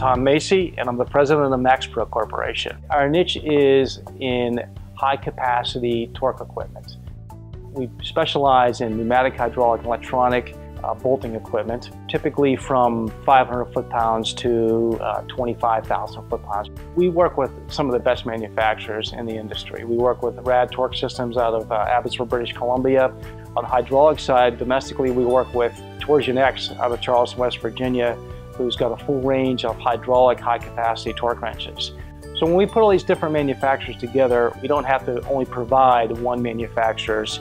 Tom Macy, and I'm the president of the Maxpro Corporation. Our niche is in high-capacity torque equipment. We specialize in pneumatic, hydraulic, electronic bolting equipment, typically from 500 foot-pounds to 25,000 foot-pounds. We work with some of the best manufacturers in the industry. We work with Rad Torque Systems out of Abbotsford, British Columbia. On the hydraulic side, domestically, we work with Torsion X out of Charleston, West Virginia, who's got a full range of hydraulic high-capacity torque wrenches. So when we put all these different manufacturers together, we don't have to only provide one manufacturer's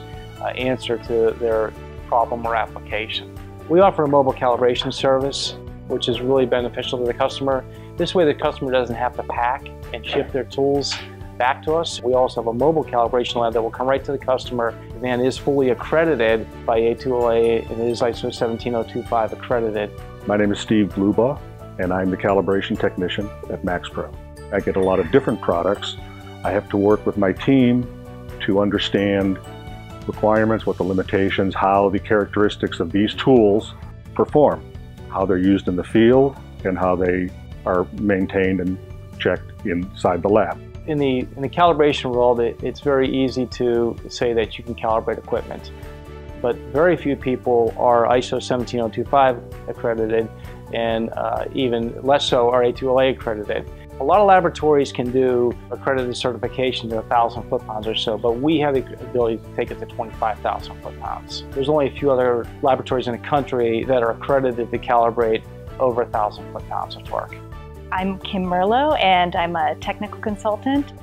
answer to their problem or application. We offer a mobile calibration service, which is really beneficial to the customer. This way the customer doesn't have to pack and ship their tools back to us. We also have a mobile calibration lab that will come right to the customer and is fully accredited by A2LA and is ISO 17025 accredited. My name is Steve Blubaugh, and I'm the calibration technician at Maxpro. I get a lot of different products. I have to work with my team to understand requirements, what the limitations, how the characteristics of these tools perform, how they're used in the field, and how they are maintained and checked inside the lab. In the calibration world, it's very easy to say that you can calibrate equipment, but very few people are ISO 17025 accredited, and even less so are A2LA accredited. A lot of laboratories can do accredited certification to 1,000 foot-pounds or so, but we have the ability to take it to 25,000 foot-pounds. There's only a few other laboratories in the country that are accredited to calibrate over 1,000 foot-pounds of torque. I'm Kim Merlo, and I'm a technical consultant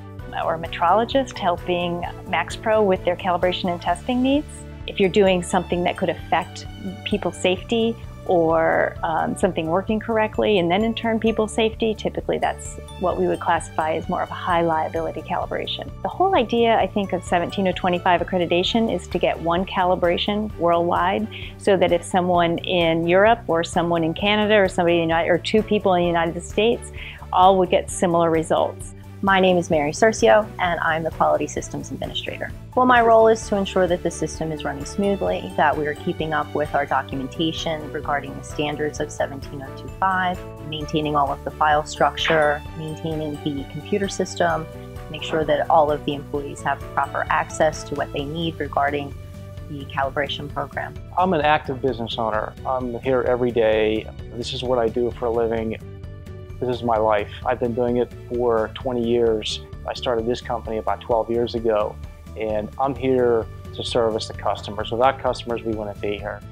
or metrologist helping Maxpro with their calibration and testing needs. If you're doing something that could affect people's safety or something working correctly, and then in turn people's safety, typically that's what we would classify as more of a high liability calibration. The whole idea, I think, of 17025 accreditation is to get one calibration worldwide, so that if someone in Europe or someone in Canada or somebody in, or two people in the United States all would get similar results. My name is Mary Cercio, and I'm the Quality Systems Administrator. Well, my role is to ensure that the system is running smoothly, that we are keeping up with our documentation regarding the standards of 17025, maintaining all of the file structure, maintaining the computer system, make sure that all of the employees have proper access to what they need regarding the calibration program. I'm an active business owner. I'm here every day. This is what I do for a living. This is my life. I've been doing it for 20 years. I started this company about 12 years ago, and I'm here to service the customers. Without customers, we wouldn't be here.